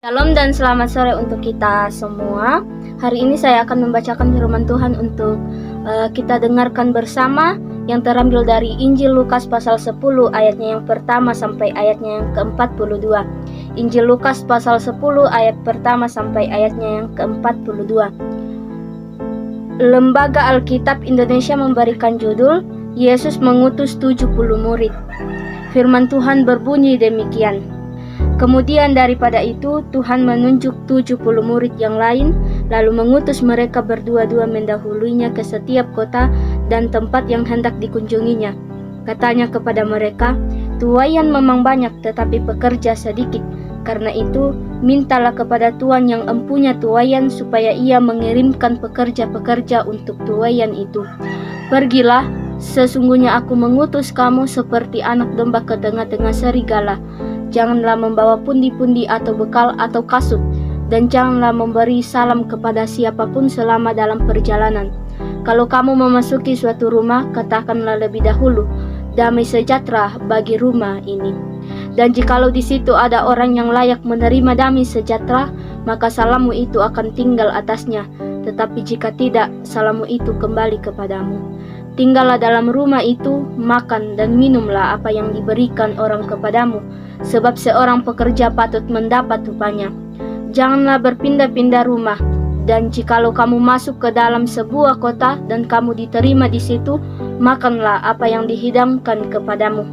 Shalom dan selamat sore untuk kita semua. Hari ini saya akan membacakan firman Tuhan untuk kita dengarkan bersama yang terambil dari Injil Lukas pasal 10 ayatnya yang pertama sampai ayatnya yang ke-42. Injil Lukas pasal 10 ayat pertama sampai ayatnya yang ke-42. Lembaga Alkitab Indonesia memberikan judul Yesus mengutus 70 murid. Firman Tuhan berbunyi demikian. Kemudian daripada itu Tuhan menunjuk 70 murid yang lain, lalu mengutus mereka berdua-dua mendahuluinya ke setiap kota dan tempat yang hendak dikunjunginya. Katanya kepada mereka, tuaian memang banyak tetapi pekerja sedikit. Karena itu mintalah kepada Tuhan yang empunya tuaian supaya ia mengirimkan pekerja-pekerja untuk tuaian itu. Pergilah, sesungguhnya aku mengutus kamu seperti anak domba ke tengah-tengah serigala. Janganlah membawa pundi-pundi atau bekal atau kasut, dan janganlah memberi salam kepada siapapun selama dalam perjalanan. Kalau kamu memasuki suatu rumah, katakanlah lebih dahulu, damai sejahtera bagi rumah ini. Dan jikalau di situ ada orang yang layak menerima damai sejahtera, maka salammu itu akan tinggal atasnya. Tetapi jika tidak, salammu itu kembali kepadamu. Tinggallah dalam rumah itu, makan dan minumlah apa yang diberikan orang kepadamu, sebab seorang pekerja patut mendapat upahnya. Janganlah berpindah-pindah rumah, dan jikalau kamu masuk ke dalam sebuah kota dan kamu diterima di situ, makanlah apa yang dihidangkan kepadamu.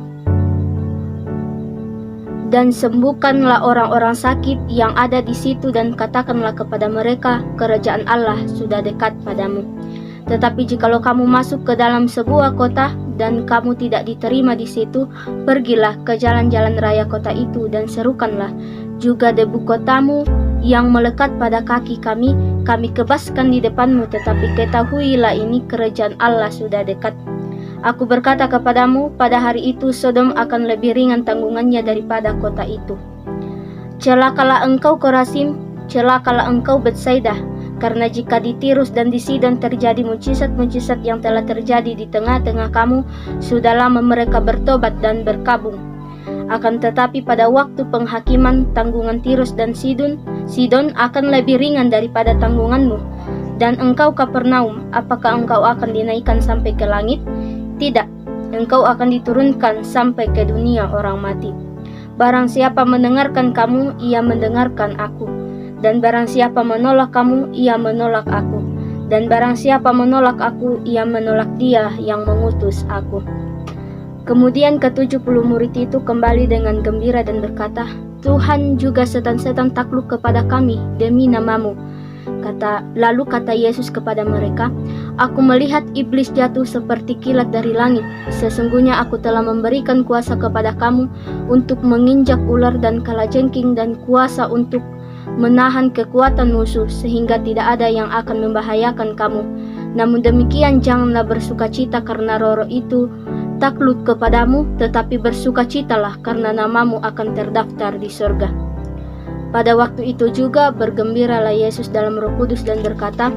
Dan sembuhkanlah orang-orang sakit yang ada di situ dan katakanlah kepada mereka, kerajaan Allah sudah dekat padamu. Tetapi jikalau kamu masuk ke dalam sebuah kota dan kamu tidak diterima di situ, pergilah ke jalan-jalan raya kota itu dan serukanlah juga debu kotamu yang melekat pada kaki kami kebaskan di depanmu, tetapi ketahuilah ini kerajaan Allah sudah dekat. Aku berkata kepadamu, pada hari itu Sodom akan lebih ringan tanggungannya daripada kota itu. Celakalah engkau Korazim, celakalah engkau Betsaida. Karena jika di Tirus dan di Sidon terjadi mujizat-mujizat yang telah terjadi di tengah-tengah kamu, sudah lama mereka bertobat dan berkabung. Akan tetapi pada waktu penghakiman, tanggungan Tirus dan Sidon akan lebih ringan daripada tanggunganmu. Dan engkau Kapernaum, apakah engkau akan dinaikkan sampai ke langit? Tidak, engkau akan diturunkan sampai ke dunia orang mati. Barang siapa mendengarkan kamu, ia mendengarkan aku. Dan barang siapa menolak kamu, ia menolak aku. Dan barang siapa menolak aku, ia menolak dia yang mengutus aku. Kemudian ke-70 murid itu kembali dengan gembira dan berkata, Tuhan, juga setan-setan takluk kepada kami demi namamu. Lalu kata Yesus kepada mereka, Aku melihat iblis jatuh seperti kilat dari langit. Sesungguhnya aku telah memberikan kuasa kepada kamu untuk menginjak ular dan kalajengking dan kuasa untuk menahan kekuatan musuh sehingga tidak ada yang akan membahayakan kamu. Namun demikian janganlah bersukacita karena roh itu takluk kepadamu, tetapi bersukacitalah karena namamu akan terdaftar di surga. Pada waktu itu juga bergembiralah Yesus dalam Roh Kudus dan berkata,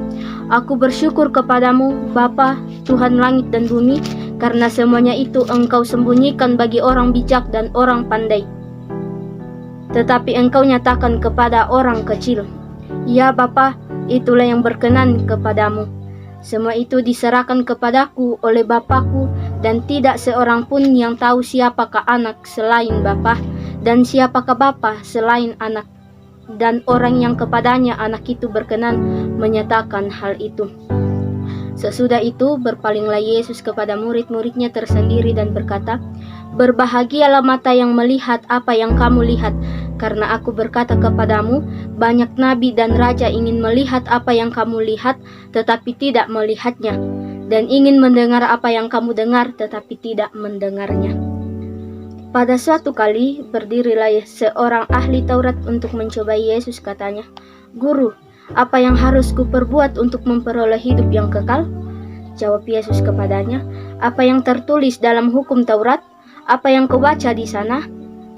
Aku bersyukur kepadamu, Bapa, Tuhan langit dan bumi, karena semuanya itu engkau sembunyikan bagi orang bijak dan orang pandai, tetapi engkau nyatakan kepada orang kecil. Ya Bapa, itulah yang berkenan kepadamu. Semua itu diserahkan kepadaku oleh Bapakku, dan tidak seorang pun yang tahu siapakah anak selain Bapa, dan siapakah Bapa selain anak, dan orang yang kepadanya anak itu berkenan menyatakan hal itu. Sesudah itu berpalinglah Yesus kepada murid-muridnya tersendiri dan berkata, Berbahagialah mata yang melihat apa yang kamu lihat, karena aku berkata kepadamu, banyak nabi dan raja ingin melihat apa yang kamu lihat, tetapi tidak melihatnya, dan ingin mendengar apa yang kamu dengar, tetapi tidak mendengarnya. Pada suatu kali, berdirilah seorang ahli Taurat untuk mencobai Yesus, katanya, Guru, apa yang harus kuperbuat untuk memperoleh hidup yang kekal? Jawab Yesus kepadanya, apa yang tertulis dalam hukum Taurat? Apa yang kau baca di sana?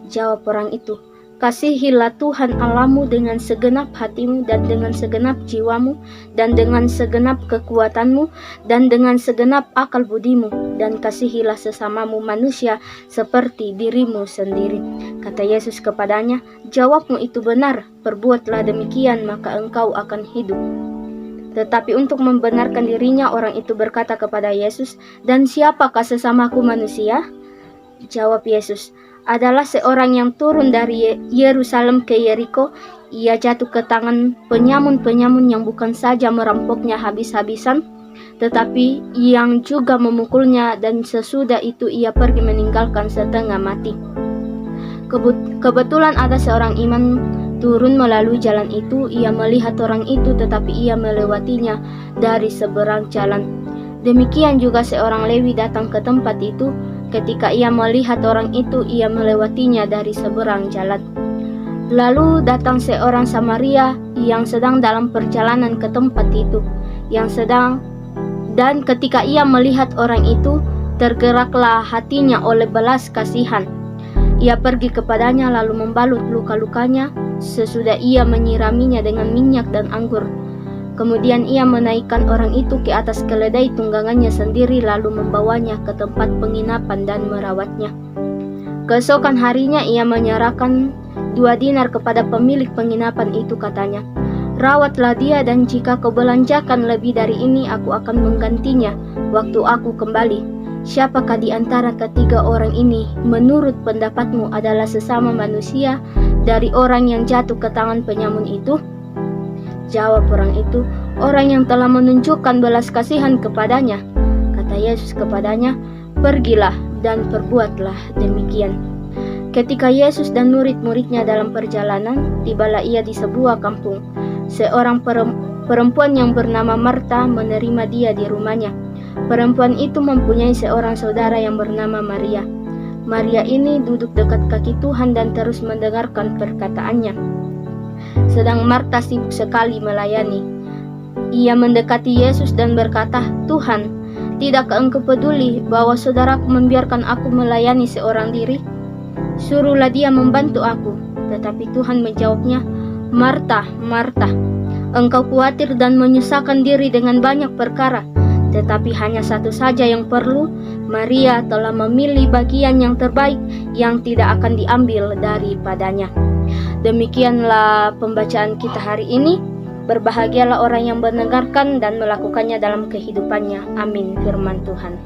Jawab orang itu, Kasihilah Tuhan Allahmu dengan segenap hatimu dan dengan segenap jiwamu dan dengan segenap kekuatanmu dan dengan segenap akal budimu, dan kasihilah sesamamu manusia seperti dirimu sendiri. Kata Yesus kepadanya, jawabmu itu benar, perbuatlah demikian maka engkau akan hidup. Tetapi untuk membenarkan dirinya, orang itu berkata kepada Yesus, dan siapakah sesamaku manusia? Jawab Yesus, adalah seorang yang turun dari Yerusalem ke Yeriko. Ia jatuh ke tangan penyamun-penyamun yang bukan saja merampoknya habis-habisan, tetapi yang juga memukulnya, dan sesudah itu ia pergi meninggalkan setengah mati. Kebetulan ada seorang imam turun melalui jalan itu. Ia melihat orang itu, tetapi ia melewatinya dari seberang jalan. Demikian juga seorang Lewi datang ke tempat itu. Ketika ia melihat orang itu, ia melewatinya dari seberang jalan. Lalu datang seorang Samaria yang sedang dalam perjalanan ke tempat itu, dan ketika ia melihat orang itu, tergeraklah hatinya oleh belas kasihan. Ia pergi kepadanya lalu membalut luka-lukanya, sesudah ia menyiraminya dengan minyak dan anggur. Kemudian ia menaikkan orang itu ke atas keledai tunggangannya sendiri, lalu membawanya ke tempat penginapan dan merawatnya. Keesokan harinya ia menyerahkan 2 dinar kepada pemilik penginapan itu, katanya, rawatlah dia, dan jika kau belanjakan lebih dari ini, aku akan menggantinya waktu aku kembali. Siapakah di antara ketiga orang ini menurut pendapatmu adalah sesama manusia dari orang yang jatuh ke tangan penyamun itu? Jawab orang itu, orang yang telah menunjukkan belas kasihan kepadanya. Kata Yesus kepadanya, pergilah dan perbuatlah demikian. Ketika Yesus dan murid-muridnya dalam perjalanan, tibalah ia di sebuah kampung. Seorang perempuan yang bernama Marta menerima dia di rumahnya. Perempuan itu mempunyai seorang saudara yang bernama Maria. Maria ini duduk dekat kaki Tuhan dan terus mendengarkan perkataannya. Sedang Marta sibuk sekali melayani. Ia mendekati Yesus dan berkata, Tuhan, tidakkah engkau peduli bahwa saudaraku membiarkan aku melayani seorang diri? Suruhlah dia membantu aku. Tetapi Tuhan menjawabnya, Marta, Marta, engkau khawatir dan menyusahkan diri dengan banyak perkara, tetapi hanya satu saja yang perlu. Maria telah memilih bagian yang terbaik, yang tidak akan diambil daripadanya. Demikianlah pembacaan kita hari ini. Berbahagialah orang yang mendengarkan dan melakukannya dalam kehidupannya. Amin. Firman Tuhan.